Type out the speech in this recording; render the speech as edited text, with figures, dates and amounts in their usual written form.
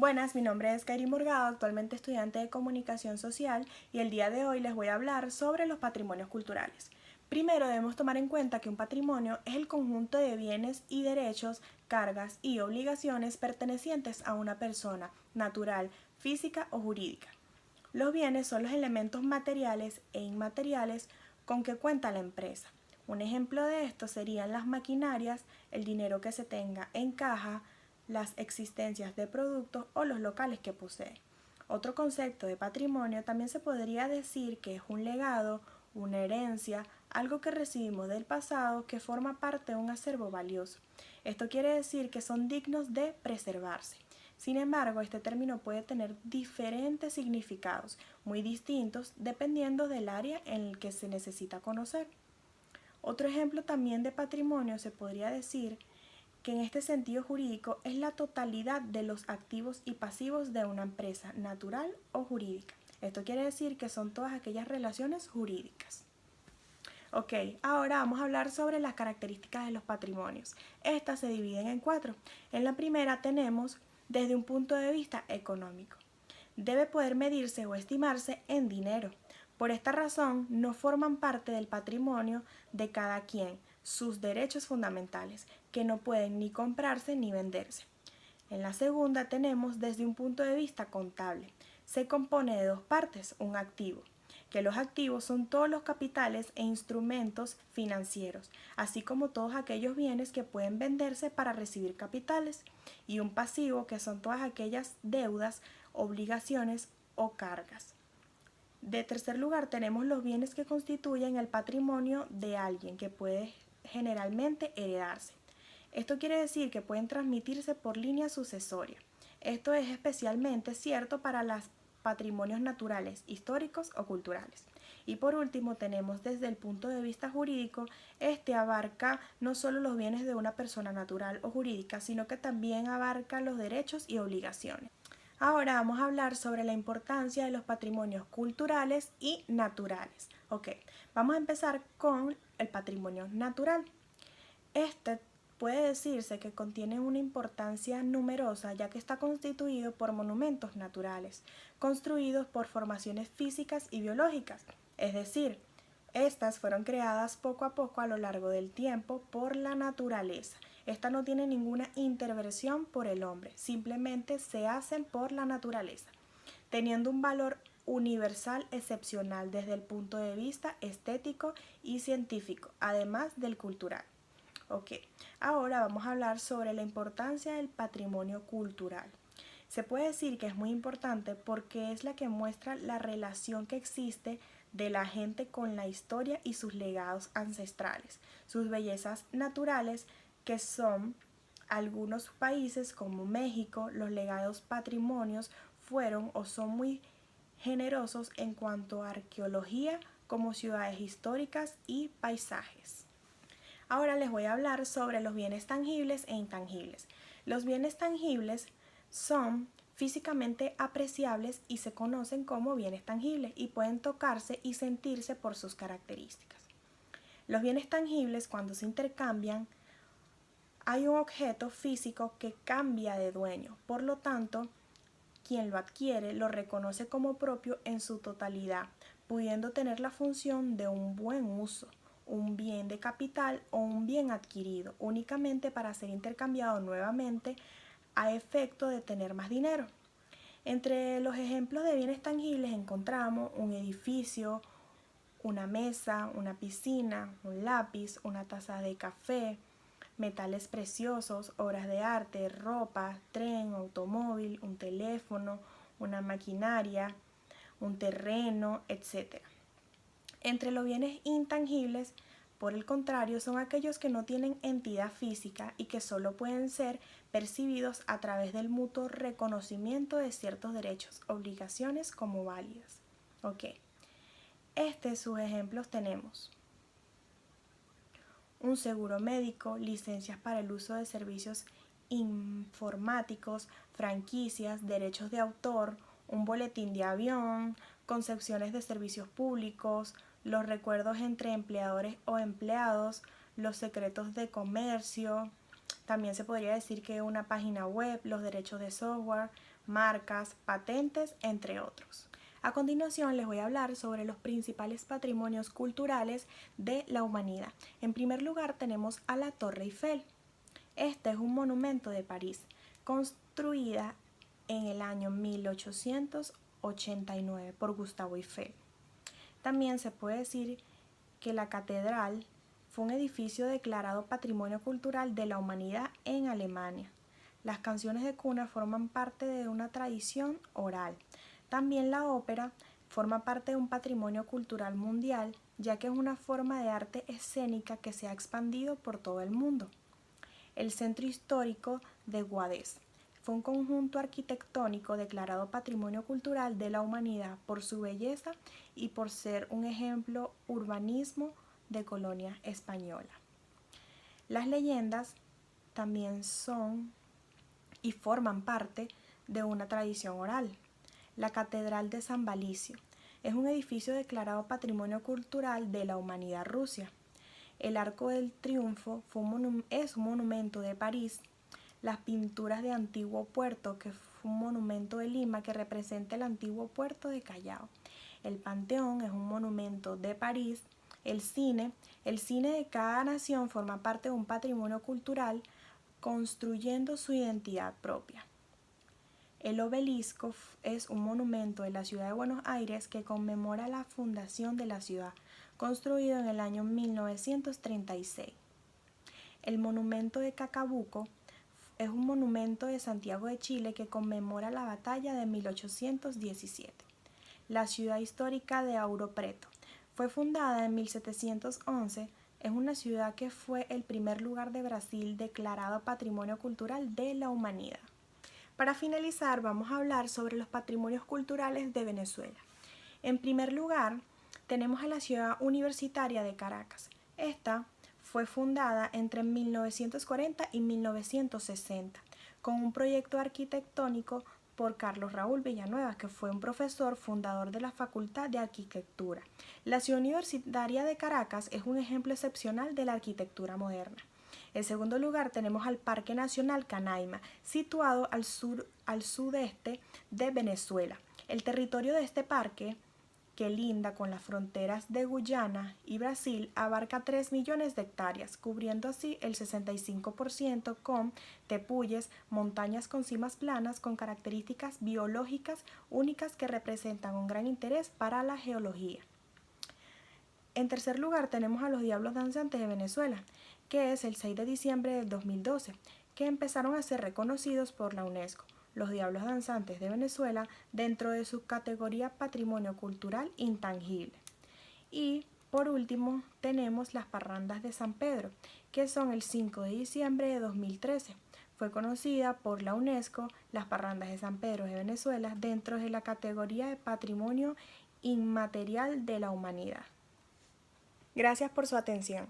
Buenas, mi nombre es Kairi Morgado, actualmente estudiante de Comunicación Social y el día de hoy les voy a hablar sobre los patrimonios culturales. Primero debemos tomar en cuenta que un patrimonio es el conjunto de bienes y derechos, cargas y obligaciones pertenecientes a una persona natural, física o jurídica. Los bienes son los elementos materiales e inmateriales con que cuenta la empresa. Un ejemplo de esto serían las maquinarias, el dinero que se tenga en caja, las existencias de productos o los locales que posee. Otro concepto de patrimonio también se podría decir que es un legado, una herencia, algo que recibimos del pasado que forma parte de un acervo valioso. Esto quiere decir que son dignos de preservarse. Sin embargo, este término puede tener diferentes significados, muy distintos dependiendo del área en el que se necesita conocer. Otro ejemplo también de patrimonio se podría decir que en este sentido jurídico es la totalidad de los activos y pasivos de una empresa natural o jurídica. Esto quiere decir que son todas aquellas relaciones jurídicas. Ok, ahora vamos a hablar sobre las características de los patrimonios. Estas se dividen en 4. En la primera tenemos desde un punto de vista económico. Debe poder medirse o estimarse en dinero. Por esta razón, no forman parte del patrimonio de cada quien sus derechos fundamentales, que no pueden ni comprarse ni venderse. En la segunda tenemos desde un punto de vista contable. Se compone de 2 partes, un activo, que los activos son todos los capitales e instrumentos financieros, así como todos aquellos bienes que pueden venderse para recibir capitales, y un pasivo, que son todas aquellas deudas, obligaciones o cargas. De tercer lugar tenemos los bienes que constituyen el patrimonio de alguien, que puede generalmente heredarse. Esto quiere decir que pueden transmitirse por línea sucesoria. Esto es especialmente cierto para los patrimonios naturales, históricos o culturales. Y por último tenemos desde el punto de vista jurídico, este abarca no solo los bienes de una persona natural o jurídica, sino que también abarca los derechos y obligaciones. Ahora vamos a hablar sobre la importancia de los patrimonios culturales y naturales. Ok, vamos a empezar con el patrimonio natural. Este puede decirse que contiene una importancia numerosa, ya que está constituido por monumentos naturales, construidos por formaciones físicas y biológicas, es decir, estas fueron creadas poco a poco a lo largo del tiempo por la naturaleza. Esta no tiene ninguna intervención por el hombre, simplemente se hacen por la naturaleza, teniendo un valor universal excepcional desde el punto de vista estético y científico, además del cultural. Ok, ahora vamos a hablar sobre la importancia del patrimonio cultural. Se puede decir que es muy importante porque es la que muestra la relación que existe de la gente con la historia y sus legados ancestrales, sus bellezas naturales, que son algunos países como México, los legados patrimonios fueron o son muy generosos en cuanto a arqueología, como ciudades históricas y paisajes. Ahora les voy a hablar sobre los bienes tangibles e intangibles. Los bienes tangibles son físicamente apreciables y se conocen como bienes tangibles y pueden tocarse y sentirse por sus características. Los bienes tangibles, cuando se intercambian, hay un objeto físico que cambia de dueño, por lo tanto, quien lo adquiere lo reconoce como propio en su totalidad, pudiendo tener la función de un buen uso, un bien de capital o un bien adquirido, únicamente para ser intercambiado nuevamente a efecto de tener más dinero. Entre los ejemplos de bienes tangibles encontramos un edificio, una mesa, una piscina, un lápiz, una taza de café, metales preciosos, obras de arte, ropa, tren, automóvil, un teléfono, una maquinaria, un terreno, etc. Entre los bienes intangibles, por el contrario, son aquellos que no tienen entidad física y que solo pueden ser percibidos a través del mutuo reconocimiento de ciertos derechos, obligaciones como válidas. Ok, sus ejemplos tenemos un seguro médico, licencias para el uso de servicios informáticos, franquicias, derechos de autor, un boletín de avión, concepciones de servicios públicos, los recuerdos entre empleadores o empleados, los secretos de comercio, También se podría decir que una página web, los derechos de software, marcas, patentes, entre otros. A continuación les voy a hablar sobre los principales patrimonios culturales de la humanidad. En primer lugar tenemos a la Torre Eiffel. Este es un monumento de París, construida en el año 1889 por Gustavo Eiffel. También se puede decir que la catedral fue un edificio declarado Patrimonio Cultural de la Humanidad en Alemania. Las canciones de cuna forman parte de una tradición oral. También la ópera forma parte de un patrimonio cultural mundial, ya que es una forma de arte escénica que se ha expandido por todo el mundo. El Centro Histórico de Guadix fue un conjunto arquitectónico declarado Patrimonio Cultural de la Humanidad por su belleza y por ser un ejemplo urbanismo de colonia española. Las leyendas también son y forman parte de una tradición oral. La Catedral de San Valicio es un edificio declarado Patrimonio Cultural de la Humanidad Rusia. El Arco del Triunfo es un monumento de París. Las pinturas de Antiguo Puerto, que fue un monumento de Lima que representa el antiguo puerto de Callao. El Panteón es un monumento de París. El cine de cada nación forma parte de un patrimonio cultural construyendo su identidad propia. El Obelisco es un monumento de la ciudad de Buenos Aires que conmemora la fundación de la ciudad, construido en el año 1936. El Monumento de Cacabuco es un monumento de Santiago de Chile que conmemora la batalla de 1817. La ciudad histórica de Ouro Preto fue fundada en 1711. Es una ciudad que fue el primer lugar de Brasil declarado Patrimonio Cultural de la Humanidad. Para finalizar, vamos a hablar sobre los patrimonios culturales de Venezuela. En primer lugar, tenemos a la ciudad universitaria de Caracas. Esta fue fundada entre 1940 y 1960 con un proyecto arquitectónico por Carlos Raúl Villanueva, que fue un profesor fundador de la Facultad de Arquitectura. La ciudad universitaria de Caracas es un ejemplo excepcional de la arquitectura moderna. En segundo lugar tenemos al Parque Nacional Canaima, situado al sudeste de Venezuela. El territorio de este parque, que linda con las fronteras de Guyana y Brasil, abarca 3 millones de hectáreas, cubriendo así el 65% con tepuyes, montañas con cimas planas con características biológicas únicas que representan un gran interés para la geología. En tercer lugar tenemos a los Diablos Danzantes de Venezuela, que es el 6 de diciembre del 2012, que empezaron a ser reconocidos por la UNESCO. Los Diablos Danzantes de Venezuela dentro de su categoría Patrimonio Cultural Intangible. Y por último tenemos las Parrandas de San Pedro, que son el 5 de diciembre de 2013. Fue conocida por la UNESCO las Parrandas de San Pedro de Venezuela dentro de la categoría de Patrimonio Inmaterial de la Humanidad. Gracias por su atención.